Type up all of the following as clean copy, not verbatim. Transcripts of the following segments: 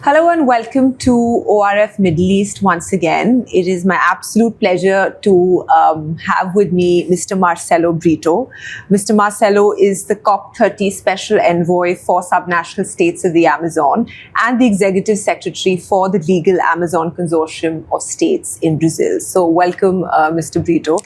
Hello and welcome to ORF Middle East once again. It is my absolute pleasure to have with me Mr. Marcelo Brito. Mr. Marcelo is the COP30 Special Envoy for Subnational States of the Amazon and the Executive Secretary for the Legal Amazon Consortium of States in Brazil. So welcome, Mr. Brito.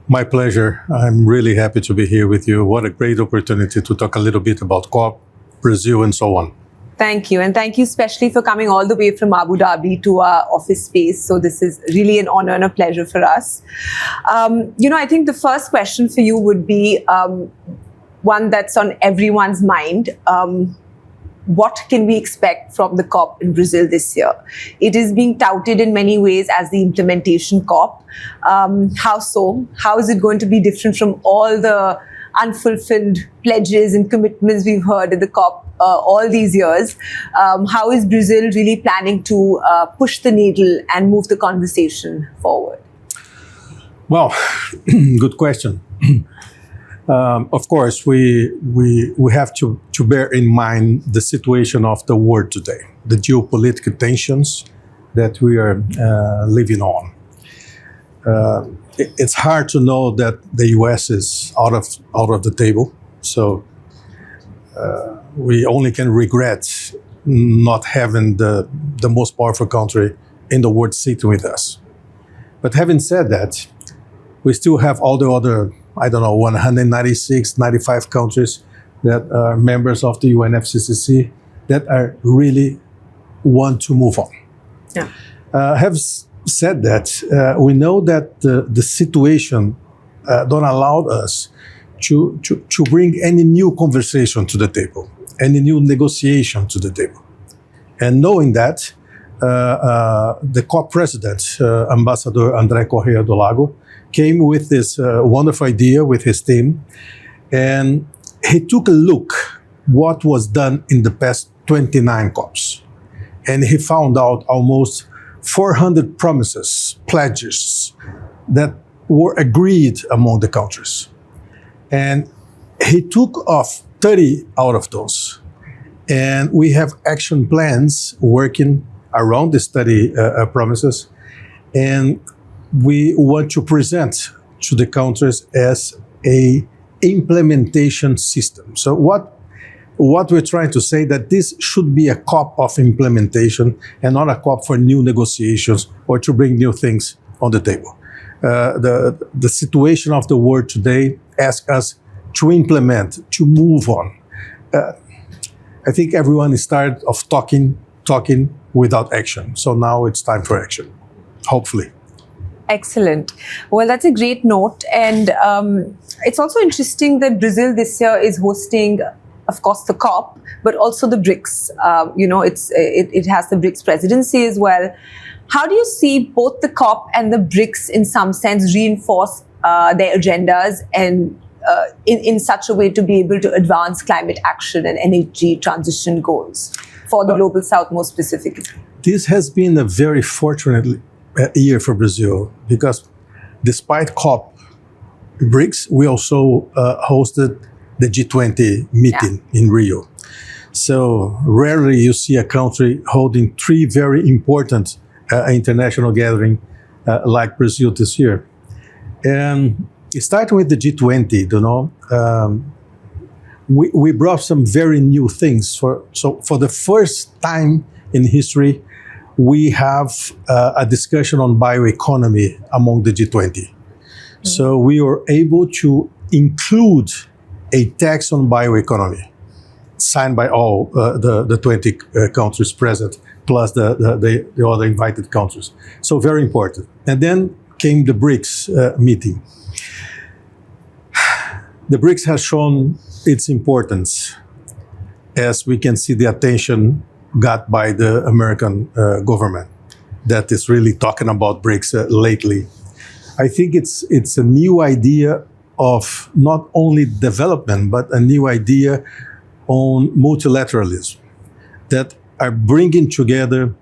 My pleasure. I'm really happy to be here with you. What a great opportunity to talk a little bit about COP, Brazil, and so on. Thank you. And thank you especially for coming all the way from Abu Dhabi to our office space. So this is really an honor and a pleasure for us. I think the first question for you would be one that's on everyone's mind. What can we expect from the COP in Brazil this year? It is being touted in many ways as the implementation COP. How so? How is it going to be different from all the unfulfilled pledges and commitments we've heard at the COP all these years? How is Brazil really planning to push the needle and move the conversation forward? Well, good question. Of course, we have to bear in mind the situation of the world today, the geopolitical tensions that we are living on. It's hard to know that the U.S. is out of the table, so we only can regret not having the most powerful country in the world sitting with us. But having said that, we still have all the other, 196, 95 countries that are members of the UNFCCC that are really want to move on. Yeah. Have said that, we know that the situation don't allow us to bring any new conversation to the table, any new negotiation to the table. And knowing that, the COP president, Ambassador André Correia do Lago, came with this wonderful idea with his team, and he took a look what was done in the past 29 COPs. And he found out almost 400 promises, pledges that were agreed among the countries. And he took off 30 out of those. And we have action plans working around these 30 promises. And we want to present to the countries as a implementation system. So what we're trying to say that this should be a COP of implementation and not a COP for new negotiations or to bring new things on the table. The situation of the world today asks us to implement, to move on. I think everyone is tired of talking without action. So now it's time for action, hopefully. Excellent. Well, that's a great note. And it's also interesting that Brazil this year is hosting, of course, the COP, but also the BRICS. It has the BRICS presidency as well. How do you see both the COP and the BRICS in some sense reinforce their agendas and in such a way to be able to advance climate action and energy transition goals for the Global South more specifically? This has been a very fortunate year for Brazil because despite COP, BRICS, we also hosted the G20 meeting in Rio. So rarely you see a country holding three very important international gatherings like Brazil this year. And starting with the G20, we brought some very new things. So for the first time in history, we have a discussion on bioeconomy among the G20. Mm-hmm. So we were able to include a tax on bioeconomy signed by all the 20 countries present, plus the other invited countries. So very important. And then came the BRICS meeting. The BRICS has shown its importance, as we can see the attention got by the American government that is really talking about BRICS lately. I think it's a new idea of not only development, but a new idea on multilateralism that are bringing together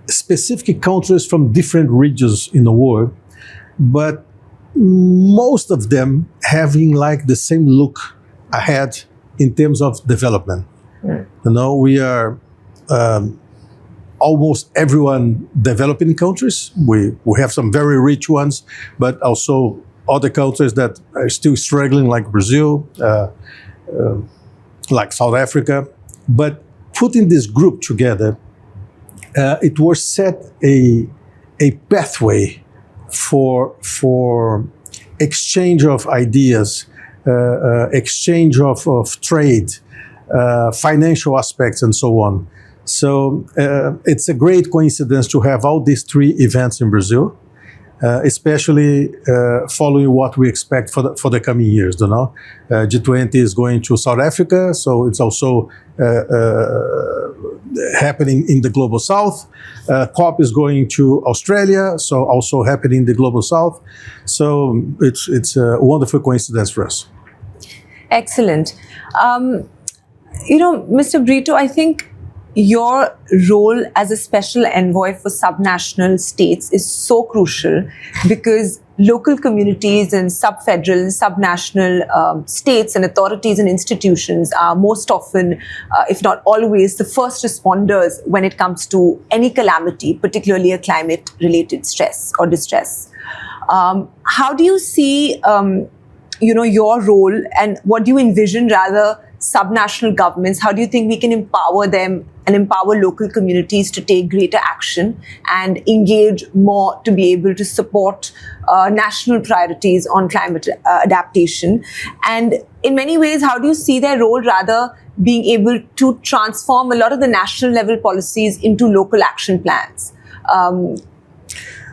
specific countries from different regions in the world, but most of them having like the same look ahead in terms of development. We are almost everyone developing countries. We have some very rich ones, but also other countries that are still struggling, like Brazil, like South Africa. But putting this group together, it was set a pathway for exchange of ideas, exchange of trade, financial aspects, and so on. So it's a great coincidence to have all these three events in Brazil, especially following what we expect for the coming years. You know, G20 is going to South Africa, so it's also happening in the Global South. COP is going to Australia, so also happening in the Global South. So it's a wonderful coincidence for us. Excellent. Mr. Brito, I think your role as a special envoy for subnational states is so crucial because local communities and subfederal, subnational states and authorities and institutions are most often, if not always, the first responders when it comes to any calamity, particularly a climate-related stress or distress. How do you see, your role, and what do you envision rather subnational governments? How do you think we can empower them and empower local communities to take greater action and engage more to be able to support national priorities on climate adaptation? And in many ways, how do you see their role rather being able to transform a lot of the national level policies into local action plans?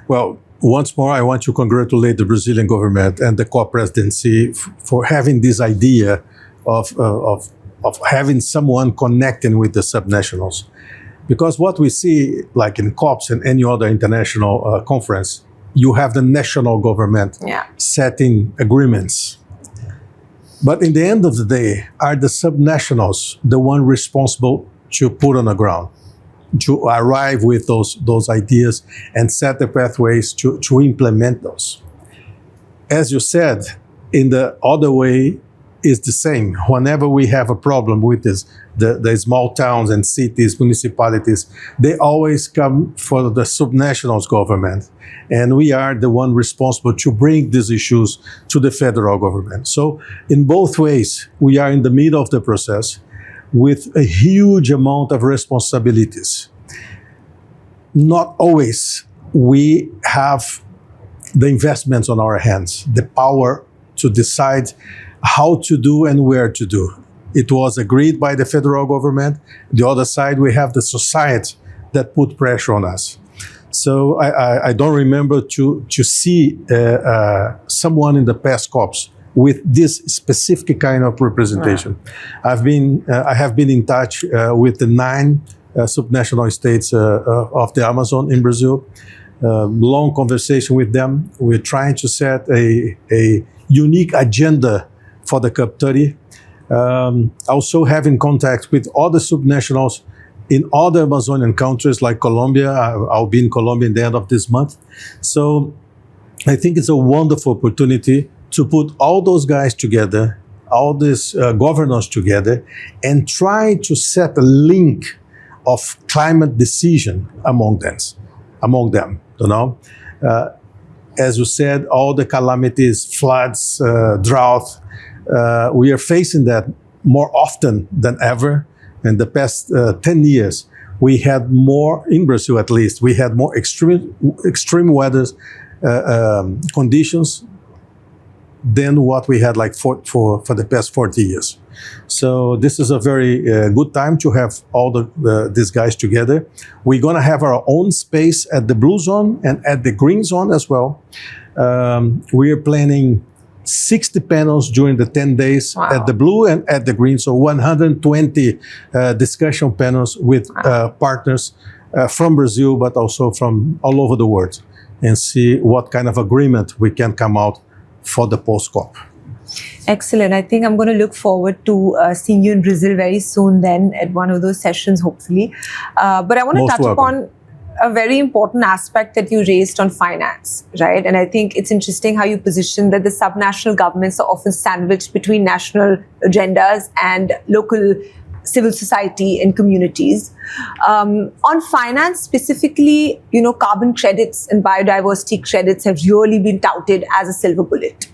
Well, once more, I want to congratulate the Brazilian government and the COP presidency for having this idea of having someone connecting with the subnationals. Because what we see, like in COPs and any other international conference, you have the national government setting agreements. But in the end of the day, are the subnationals the one responsible to put on the ground, to arrive with those ideas and set the pathways to implement those? As you said, in the other way, is the same. Whenever we have a problem with this, the small towns and cities, municipalities, they always come for the subnational government. And we are the one responsible to bring these issues to the federal government. So in both ways, we are in the middle of the process with a huge amount of responsibilities. Not always we have the investments on our hands, the power to decide how to do and where to do. It was agreed by the federal government. The other side, we have the society that put pressure on us. So I don't remember to see someone in the past COPs with this specific kind of representation. Right. I have been in touch with the 9 subnational states of the Amazon in Brazil. Long conversation with them. We're trying to set a unique agenda for the COP30. Also having contact with other subnationals in other Amazonian countries like Colombia. I'll be in Colombia at the end of this month. So I think it's a wonderful opportunity to put all those guys together, all these governors together, and try to set a link of climate decision among them. You know, as you said, all the calamities, floods, drought. We are facing that more often than ever. In the past 10 years, we had more, in Brazil at least, we had more extreme weather conditions than what we had like for the past 40 years. So this is a very good time to have all these guys together. We're going to have our own space at the blue zone and at the green zone as well. We are planning 60 panels during the 10 days at the blue and at the green. So 120 discussion panels with partners from Brazil, but also from all over the world, and see what kind of agreement we can come out for the post-COP. Excellent. I think I'm going to look forward to seeing you in Brazil very soon then at one of those sessions, hopefully. But I want to touch upon a very important aspect that you raised on finance, right? And I think it's interesting how you position that the subnational governments are often sandwiched between national agendas and local civil society and communities. On finance specifically, carbon credits and biodiversity credits have really been touted as a silver bullet.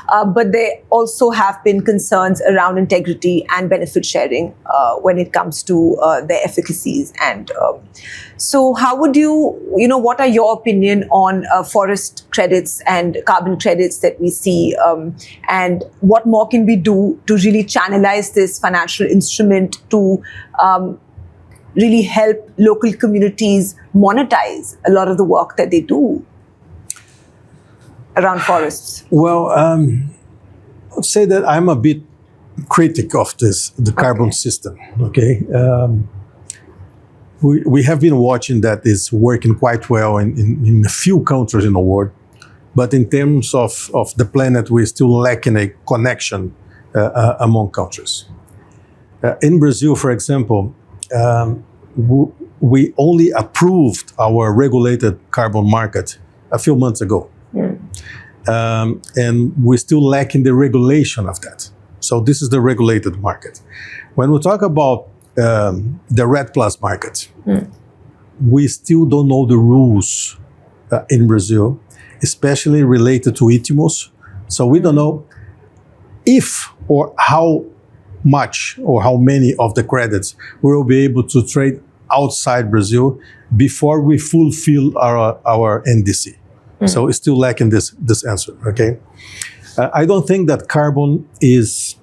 But there also have been concerns around integrity and benefit sharing when it comes to their efficacies. And so how would what are your opinion on forest credits and carbon credits that we see? And what more can we do to really channelize this financial instrument to really help local communities monetize a lot of the work that they do around forests? Well, I'd say that I'm a bit critic of the carbon system, okay? We have been watching that it's working quite well in a few countries in the world, but in terms of the planet, we're still lacking a connection among countries. In Brazil, for example, we only approved our regulated carbon market a few months ago. And we're still lacking the regulation of that. So this is the regulated market. When we talk about the RED Plus market, we still don't know the rules in Brazil, especially related to ITMOs. So we don't know if or how much or how many of the credits we will be able to trade outside Brazil before we fulfill our NDC. So it's still lacking this answer, okay? I don't think that carbon is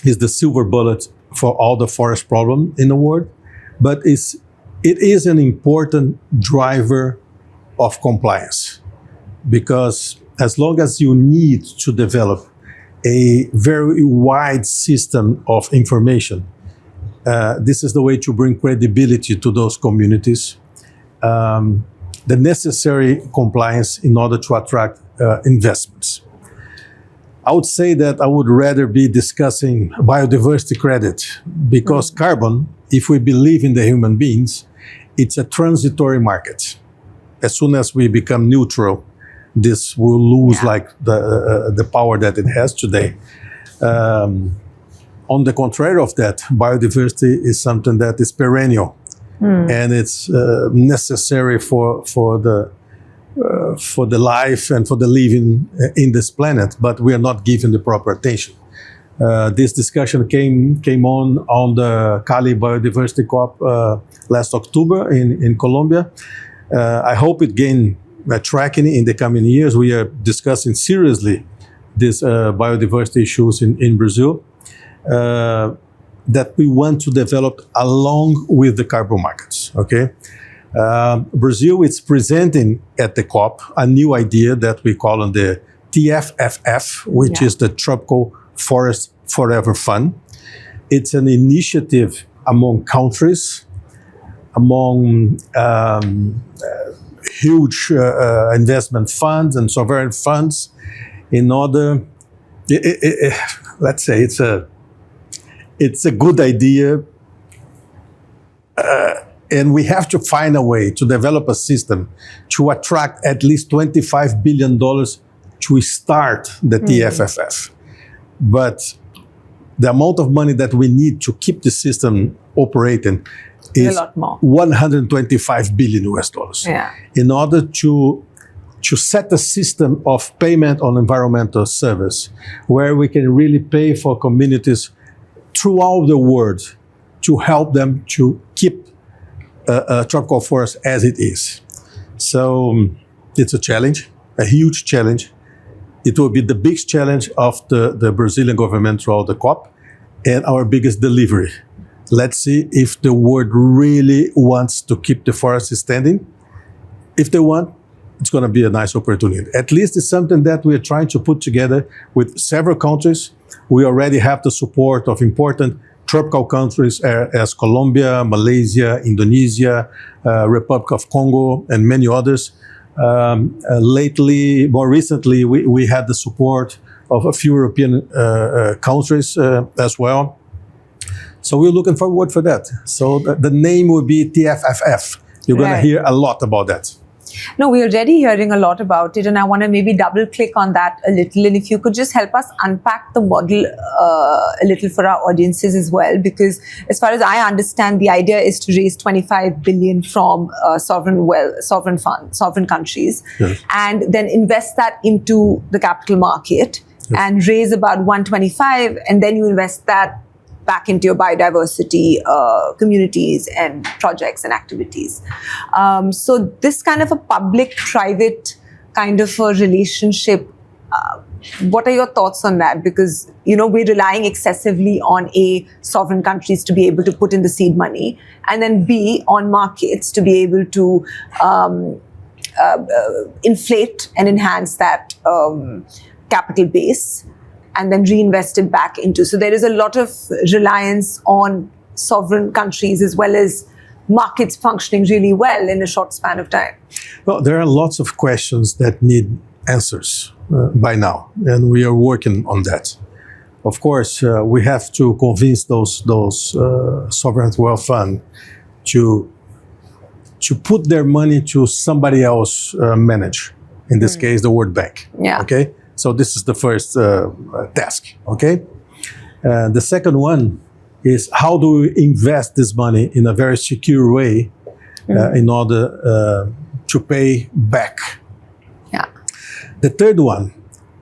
the silver bullet for all the forest problem in the world, but it is an important driver of compliance, because as long as you need to develop a very wide system of information, this is the way to bring credibility to those communities. The necessary compliance in order to attract investments. I would say that I would rather be discussing biodiversity credit, because carbon, if we believe in the human beings, it's a transitory market. As soon as we become neutral, this will lose the power that it has today. On the contrary of that, biodiversity is something that is perennial. And it's necessary for the life and for the living in this planet, but we are not given the proper attention. This discussion came on the Cali Biodiversity COP last October in Colombia. I hope it gain tracking in the coming years. We are discussing seriously these biodiversity issues in Brazil. That we want to develop along with the carbon markets, okay? Brazil is presenting at the COP a new idea that we call the TFFF, which is the Tropical Forest Forever Fund. It's an initiative among countries, among huge investment funds and sovereign funds in order, let's say it's a good idea, and we have to find a way to develop a system to attract at least $25 billion to start the TFFF. But the amount of money that we need to keep the system operating is a lot more. $125 billion US dollars. In order to set a system of payment on environmental service where we can really pay for communities throughout the world to help them to keep tropical forest as it is. So it's a challenge, a huge challenge. It will be the biggest challenge of the Brazilian government throughout the COP and our biggest delivery. Let's see if the world really wants to keep the forest standing. If they want, it's going to be a nice opportunity. At least it's something that we are trying to put together with several countries. We already have the support of important tropical countries as Colombia, Malaysia, Indonesia, Republic of Congo, and many others. More recently, we had the support of a few European countries as well. So we're looking forward for that. So the name will be TFFF. You're going to hear a lot about that. No, we're already hearing a lot about it, and I want to maybe double click on that a little. And if you could just help us unpack the model a little for our audiences as well, because as far as I understand, the idea is to raise 25 billion from sovereign countries, Yes. and then invest that into the capital market and raise about 125, and then you invest that back into your biodiversity communities and projects and activities. So this kind of a public-private kind of a relationship, what are your thoughts on that? Because, we're relying excessively on A, sovereign countries to be able to put in the seed money, and then B, on markets to be able to inflate and enhance that capital base, and then reinvest it back into. So there is a lot of reliance on sovereign countries as well as markets functioning really well in a short span of time. Well, there are lots of questions that need answers by now, and we are working on that. Of course, we have to convince those sovereign wealth fund to put their money to somebody else manage. In this case, the World Bank. Yeah. Okay. So this is the first task. Okay. The second one is how do we invest this money in a very secure way in order to pay back. Yeah. The third one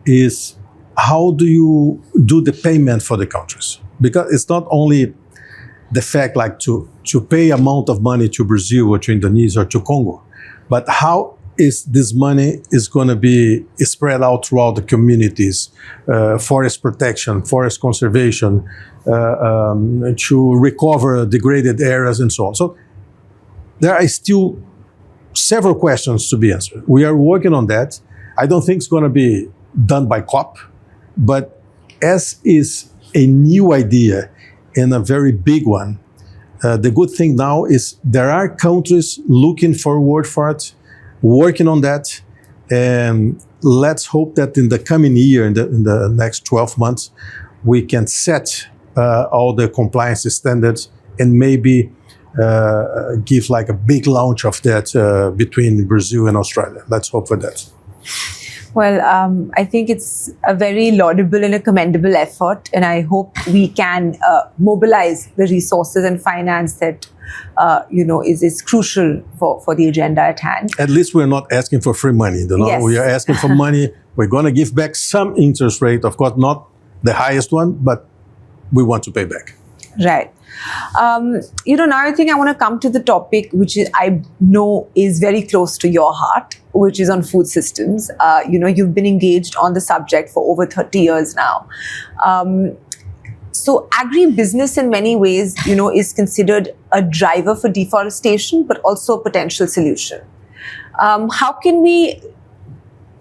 is how do you do the payment for the countries? Because it's not only the fact like to pay amount of money to Brazil or to Indonesia or to Congo, but how is this money is going to be spread out throughout the communities, forest protection, forest conservation, to recover degraded areas and so on. So there are still several questions to be answered. We are working on that. I don't think it's going to be done by COP, but as is a new idea and a very big one, the good thing now is there are countries looking forward for it, working on that, and let's hope that in the coming year, in the next 12 months, we can set all the compliance standards and maybe give like a big launch of that between Brazil and Australia. Let's hope for that. Well, I think it's a very laudable and a commendable effort, and I hope we can mobilize the resources and finance that is crucial for the agenda at hand. At least we're not asking for free money. Yes. We are asking for money. We're going to give back some interest rate, of course, not the highest one, but we want to pay back. Right. Now I think I want to come to the topic which I know is very close to your heart, which is on food systems. You've been engaged on the subject for over 30 years now. So agribusiness in many ways, is considered a driver for deforestation, but also a potential solution. How can we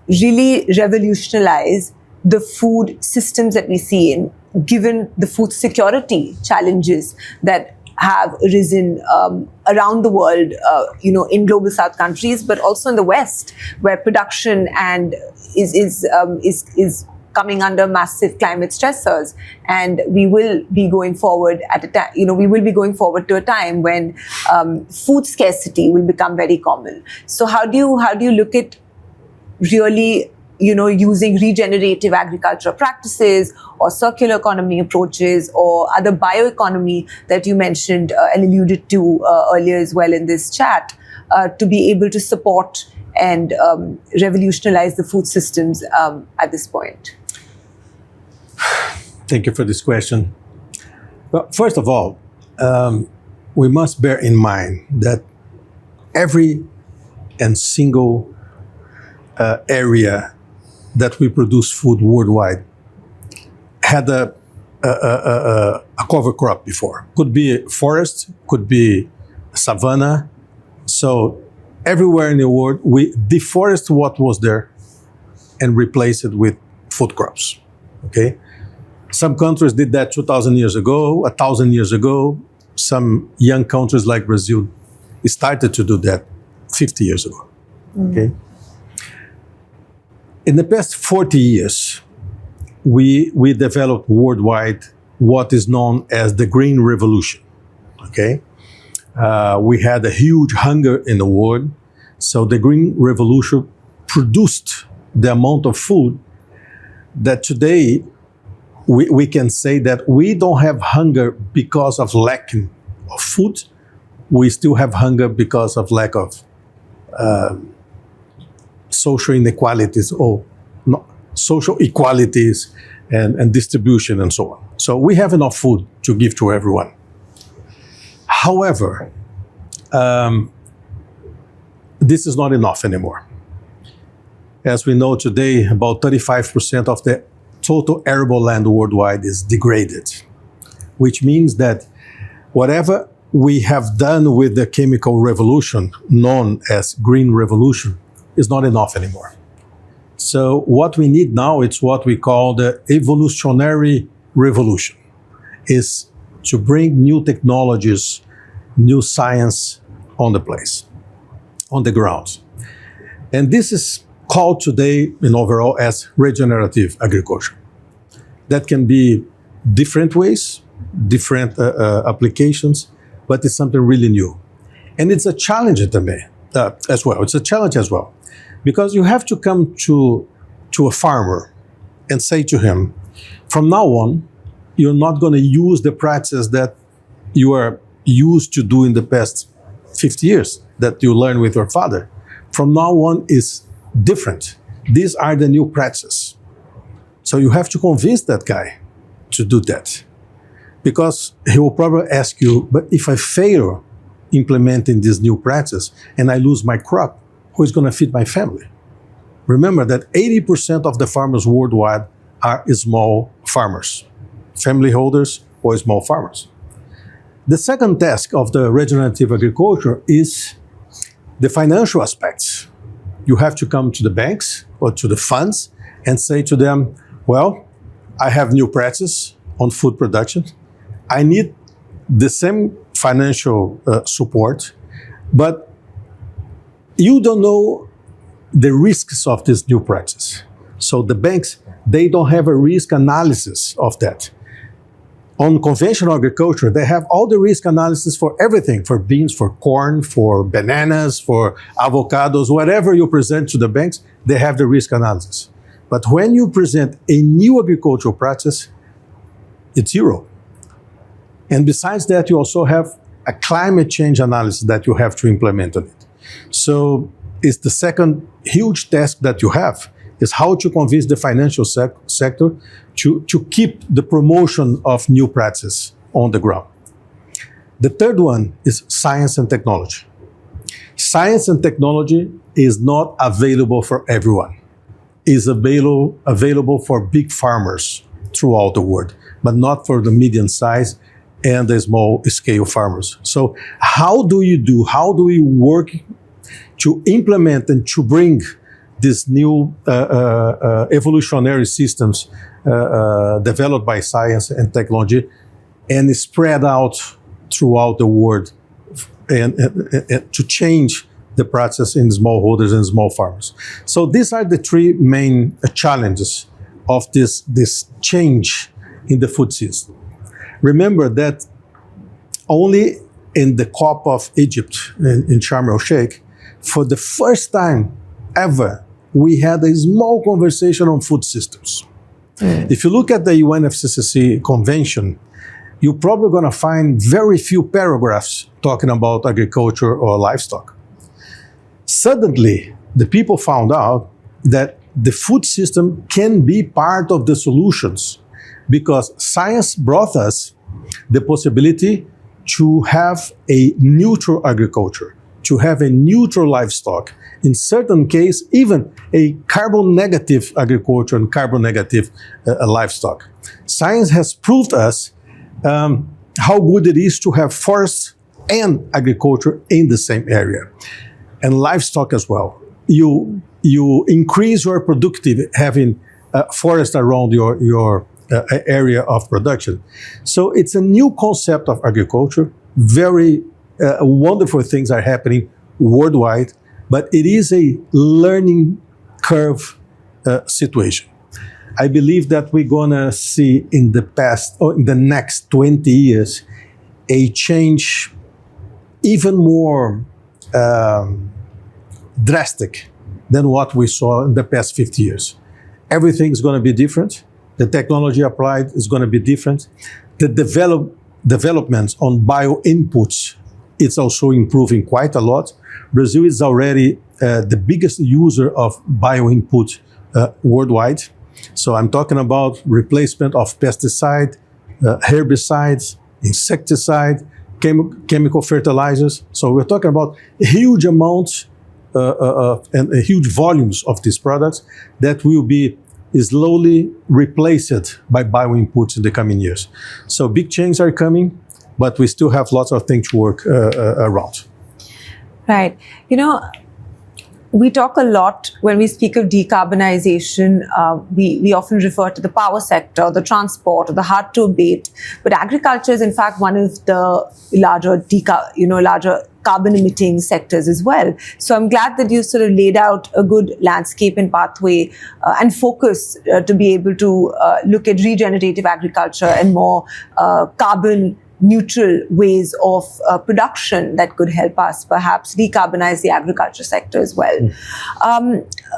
really revolutionize the food systems that we see in, given the food security challenges that have arisen around the world, in global South countries, but also in the West, where production and is coming under massive climate stressors, and we will be going forward at a time. We will be going forward to a time when food scarcity will become very common. So how do you look at really using regenerative agricultural practices or circular economy approaches or other bioeconomy that you mentioned and alluded to earlier as well in this chat, to be able to support and revolutionize the food systems at this point? Thank you for this question. Well, first of all, we must bear in mind that every and single area that we produce food worldwide had a cover crop before. Could be forest, could be savanna. So everywhere in the world, we deforest what was there and replace it with food crops. Okay? Some countries did that 2,000 years ago, 1,000 years ago. Some young countries like Brazil started to do that 50 years ago. Okay? In the past 40 years, we developed worldwide what is known as the Green Revolution. Okay, we had a huge hunger in the world. So the Green Revolution produced the amount of food that today we can say that we don't have hunger because of lacking of food. We still have hunger because of lack of social inequalities or social equalities and distribution and so on. So we have enough food to give to everyone. However, this is not enough anymore. As we know today, about 35% of the total arable land worldwide is degraded, which means that whatever we have done with the chemical revolution, known as Green Revolution, is not enough anymore. So what we need now is what we call the evolutionary revolution, is to bring new technologies, new science on the place, on the ground. And this is called today in overall as regenerative agriculture. That can be different ways, different applications, but it's something really new. And it's a challenge as well. It's a challenge as well, because you have to come to a farmer and say to him, from now on, you're not going to use the practices that you are used to do in the past 50 years that you learned with your father. From now on is different. These are the new practices. So you have to convince that guy to do that, because he will probably ask you, but if I fail implementing this new practice and I lose my crop, who is going to feed my family? Remember that 80% of the farmers worldwide are small farmers, family holders or small farmers. The second task of the regenerative agriculture is the financial aspects. You have to come to the banks or to the funds and say to them, well, I have new practices on food production. I need the same financial support, but you don't know the risks of this new practice. So the banks, they don't have a risk analysis of that. On conventional agriculture, they have all the risk analysis for everything, for beans, for corn, for bananas, for avocados, whatever you present to the banks, they have the risk analysis. But when you present a new agricultural practice, it's zero. And besides that, you also have a climate change analysis that you have to implement on it. So it's the second huge task that you have, is how to convince the financial sector to keep the promotion of new practices on the ground. The third one is science and technology. Science and technology is not available for everyone. It's available for big farmers throughout the world, but not for the medium size and the small scale farmers. So how do we work to implement and to bring these new evolutionary systems developed by science and technology and spread out throughout the world and to change the process in smallholders and small farmers? So these are the three main challenges of this change in the food system. Remember that only in the COP of Egypt in Sharm el-Sheikh, for the first time ever, we had a small conversation on food systems. If you look at the UNFCCC convention, you're probably going to find very few paragraphs talking about agriculture or livestock. Suddenly, the people found out that the food system can be part of the solutions, because science brought us the possibility to have a neutral agriculture, to have a neutral livestock, in certain cases, even a carbon negative agriculture and carbon negative livestock. Science has proved us how good it is to have forests and agriculture in the same area, and livestock as well. You increase your productivity having forest around your area of production. So it's a new concept of agriculture. Very wonderful things are happening worldwide, but it is a learning curve situation. I believe that we're gonna see in the next 20 years a change even more drastic than what we saw in the past 50 years. Everything's going to be different. The technology applied is going to be different. The developments on bio inputs, it's also improving quite a lot. Brazil is already the biggest user of bio input worldwide. So I'm talking about replacement of pesticide, herbicides, insecticide, chemical fertilizers. So we're talking about huge amounts and huge volumes of these products that will be slowly replaced by bio-inputs in the coming years. So big changes are coming, but we still have lots of things to work around. Right. You know, we talk a lot when we speak of decarbonization. We often refer to the power sector, the transport, or the hard to abate. But agriculture is in fact one of the larger carbon emitting sectors as well. So I'm glad that you sort of laid out a good landscape and pathway and focus to be able to look at regenerative agriculture and more carbon neutral ways of production that could help us perhaps decarbonize the agriculture sector as well.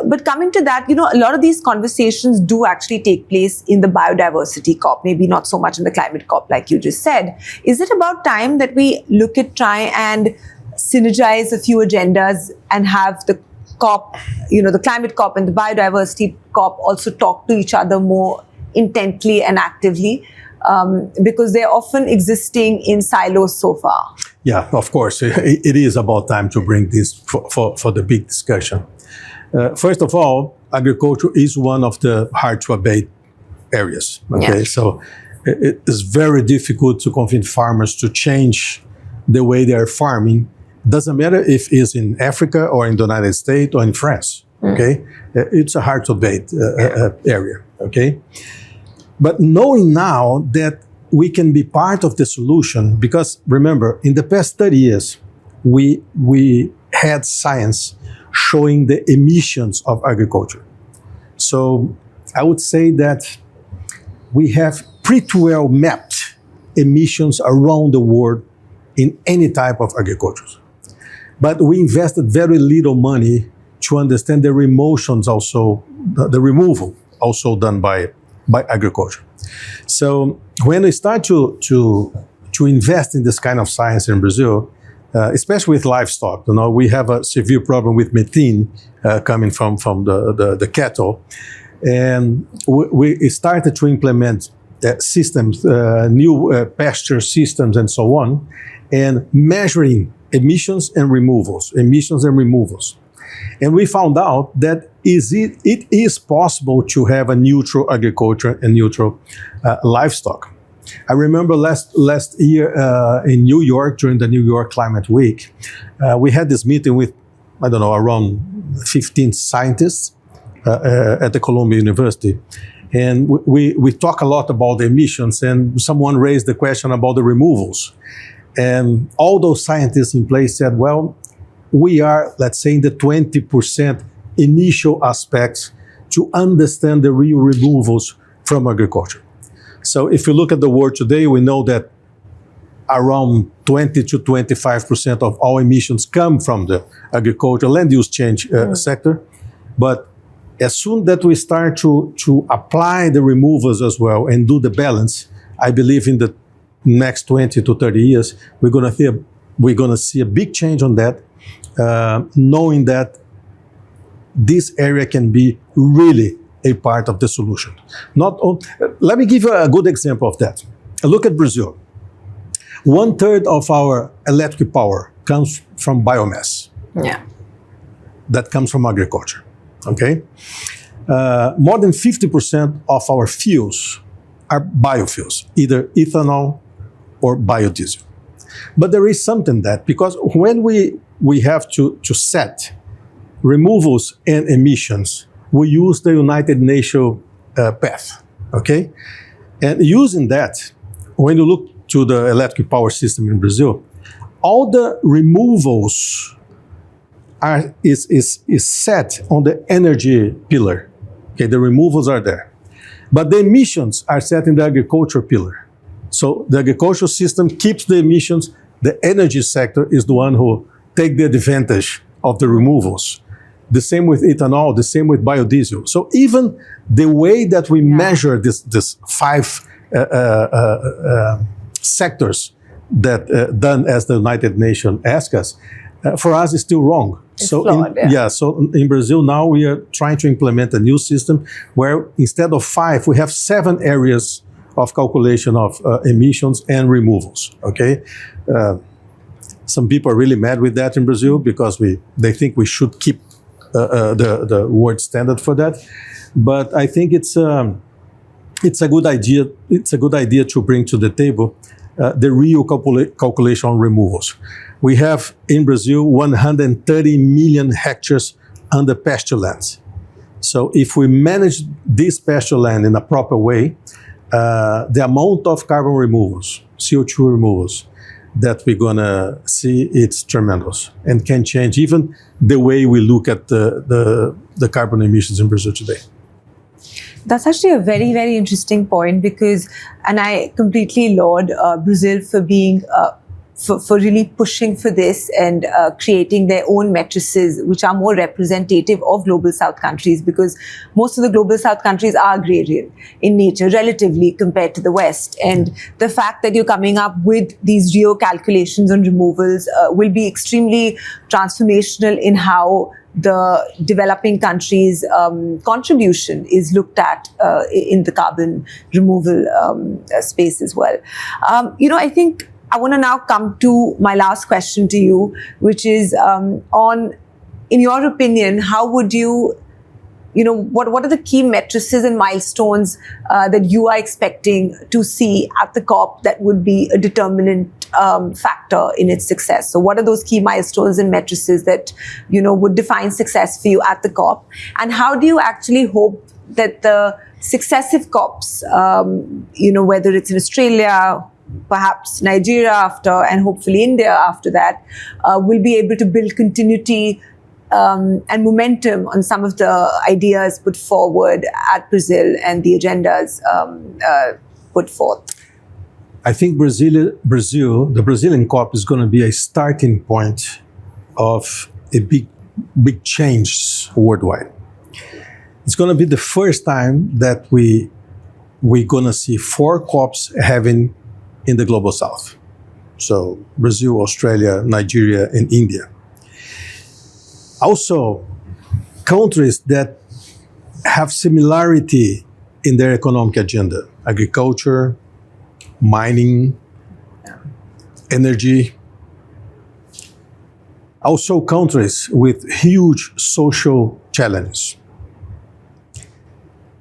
But coming to that, you know, a lot of these conversations do actually take place in the biodiversity COP, maybe not so much in the climate COP like you just said. Is it about time that we look at try and synergize a few agendas and have the COP, you know, the climate COP and the biodiversity COP also talk to each other more intently and actively? Because they're often existing in silos so far. Yeah, of course. It is about time to bring this for the big discussion. First of all, agriculture is one of the hard to abate areas. Okay, so it is very difficult to convince farmers to change the way they are farming. Doesn't matter if it's in Africa or in the United States or in France. Okay, it's a hard to abate area. Okay. But knowing now that we can be part of the solution, because remember, in the past 30 years, we had science showing the emissions of agriculture. So I would say that we have pretty well mapped emissions around the world in any type of agriculture. But we invested very little money to understand the remotions also, the removal also done by agriculture. So when we start to invest in this kind of science in Brazil, especially with livestock, you know, we have a severe problem with methane coming from the cattle, and we started to implement systems, new pasture systems, and so on, and measuring emissions and removals. And we found out that it is possible to have a neutral agriculture and neutral livestock. I remember last year in New York, during the New York Climate Week, we had this meeting with, I don't know, around 15 scientists at the Columbia University. And we talk a lot about the emissions, and someone raised the question about the removals. And all those scientists in place said, well, we are, let's say, in the 20% initial aspects to understand the real removals from agriculture. So if you look at the world today, we know that around 20 to 25% of all emissions come from the agricultural land use change sector. But as soon that we start to apply the removals as well and do the balance, I believe in the next 20 to 30 years, we're going to see a big change on that. Knowing that this area can be really a part of the solution. Let me give you a good example of that. Look at Brazil. 1/3 of our electric power comes from biomass. Yeah. That comes from agriculture. Okay? More than 50% of our fuels are biofuels, either ethanol or biodiesel. But there is something that, because when we have to set removals and emissions, we use the United Nations path, okay? And using that, when you look to the electric power system in Brazil, all the removals is set on the energy pillar. Okay, the removals are there. But the emissions are set in the agriculture pillar. So the agricultural system keeps the emissions. The energy sector is the one who take the advantage of the removals. The same with ethanol, the same with biodiesel. So even the way that we measure this five sectors that done as the United Nations ask us, for us is still wrong. It's flawed, So in Brazil now we are trying to implement a new system where instead of 5, we have 7 areas of calculation of emissions and removals. Okay, some people are really mad with that in Brazil because they think we should keep the world standard for that. But I think it's a good idea. It's a good idea to bring to the table the real calculation on removals. We have in Brazil 130 million hectares under pasture lands. So if we manage this pasture land in a proper way, the amount of carbon removals, CO2 removals that we're gonna see, it's tremendous and can change even the way we look at the carbon emissions in Brazil today. That's actually a very, very interesting point because, and I completely laud Brazil for being, for really pushing for this and creating their own matrices which are more representative of global south countries, because most of the global south countries are agrarian in nature relatively compared to the west, and the fact that you're coming up with these real calculations on removals will be extremely transformational in how the developing countries' contribution is looked at in the carbon removal space as well. I think I want to now come to my last question to you, which is in your opinion, how would what are the key matrices and milestones that you are expecting to see at the COP that would be a determinant factor in its success? So what are those key milestones and matrices that, would define success for you at the COP? And how do you actually hope that the successive COPs, whether it's in Australia, perhaps Nigeria after, and hopefully India after that, will be able to build continuity and momentum on some of the ideas put forward at Brazil and the agendas put forth? I think the Brazilian COP is going to be a starting point of a big change worldwide. It's going to be the first time that we're going to see 4 COPs having in the global south. So Brazil, Australia, Nigeria, and India. Also, countries that have similarity in their economic agenda: agriculture, mining, energy. Also countries with huge social challenges.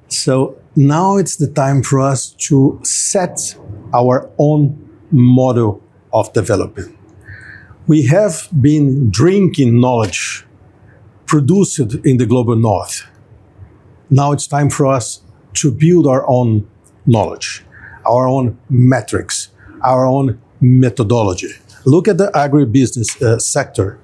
So now it's the time for us to set our own model of development. We have been drinking knowledge produced in the global north. Now it's time for us to build our own knowledge, our own metrics, our own methodology. Look at the agribusiness sector.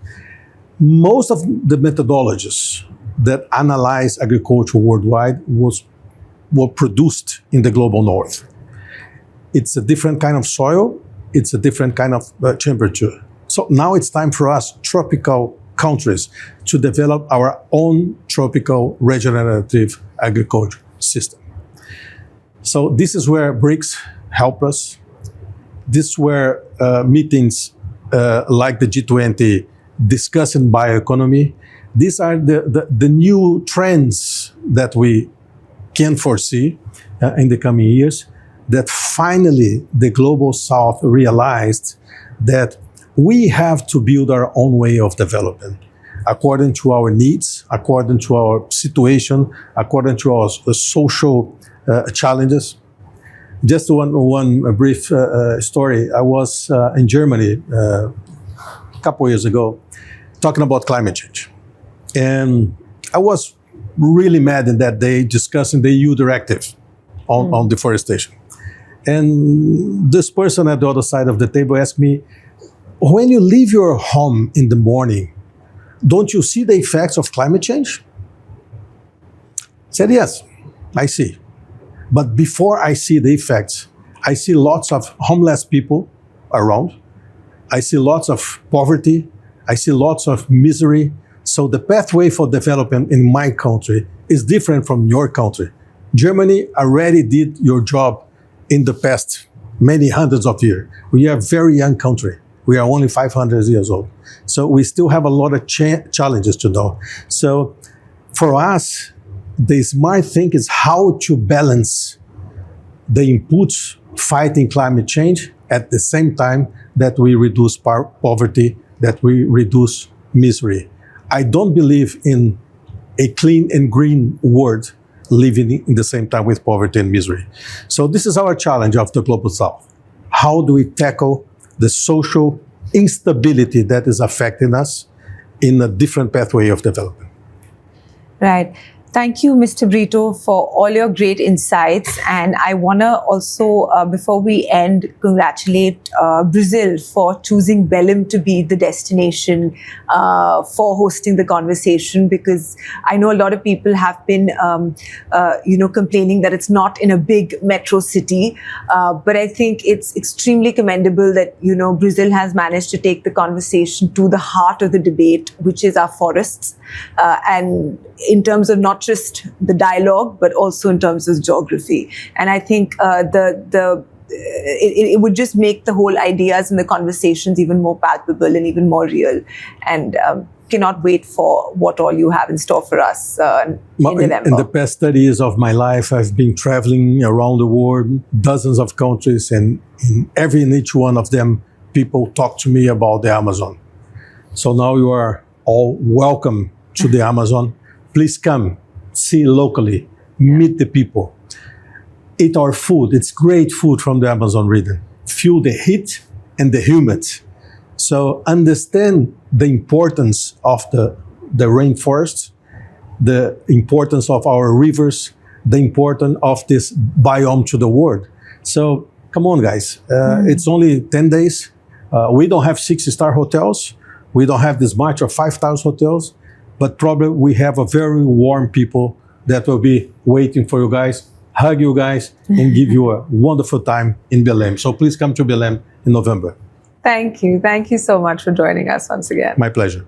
Most of the methodologies that analyze agriculture worldwide were produced in the global north. It's a different kind of soil, it's a different kind of temperature. So now it's time for us, tropical countries, to develop our own tropical regenerative agriculture system. So this is where BRICS help us. This is where meetings like the G20 discussing bioeconomy. These are the new trends that we can foresee in the coming years, that finally the global south realized that we have to build our own way of development according to our needs, according to our situation, according to our social challenges. Just one brief story. I was in Germany a couple years ago talking about climate change. And I was really mad in that day discussing the EU directive on deforestation. And this person at the other side of the table asked me, when you leave your home in the morning, don't you see the effects of climate change? I said, yes, I see. But before I see the effects, I see lots of homeless people around. I see lots of poverty. I see lots of misery, So the pathway for development in my country is different from your country. Germany already did your job in the past many hundreds of years. We are a very young country. We are only 500 years old. So we still have a lot of challenges to know. So for us, the smart thing is how to balance the inputs fighting climate change at the same time that we reduce poverty, that we reduce misery. I don't believe in a clean and green world living in the same time with poverty and misery. So this is our challenge of the Global South. How do we tackle the social instability that is affecting us in a different pathway of development? Right. Thank you, Mr. Brito, for all your great insights. And I want to also, before we end, congratulate Brazil for choosing Belém to be the destination for hosting the conversation, because I know a lot of people have been, complaining that it's not in a big metro city. But I think it's extremely commendable that, Brazil has managed to take the conversation to the heart of the debate, which is our forests. And in terms of not just the dialogue, but also in terms of geography. And I think it would just make the whole ideas and the conversations even more palpable and even more real. And cannot wait for what all you have in store for us in November. In the past 30 years of my life, I've been traveling around the world, dozens of countries, and in each one of them, people talk to me about the Amazon. So now you are all welcome to the Amazon. Please come, see locally, meet the people, eat our food. It's great food from the Amazon region. Feel the heat and the humidity. So understand the importance of the rainforest, the importance of our rivers, the importance of this biome to the world. So come on, guys. It's only 10 days. We don't have 6-star hotels. We don't have this much of 5,000 hotels. But probably we have a very warm people that will be waiting for you guys, hug you guys, and give you a wonderful time in Belém. So please come to Belém in November. Thank you. Thank you so much for joining us once again. My pleasure.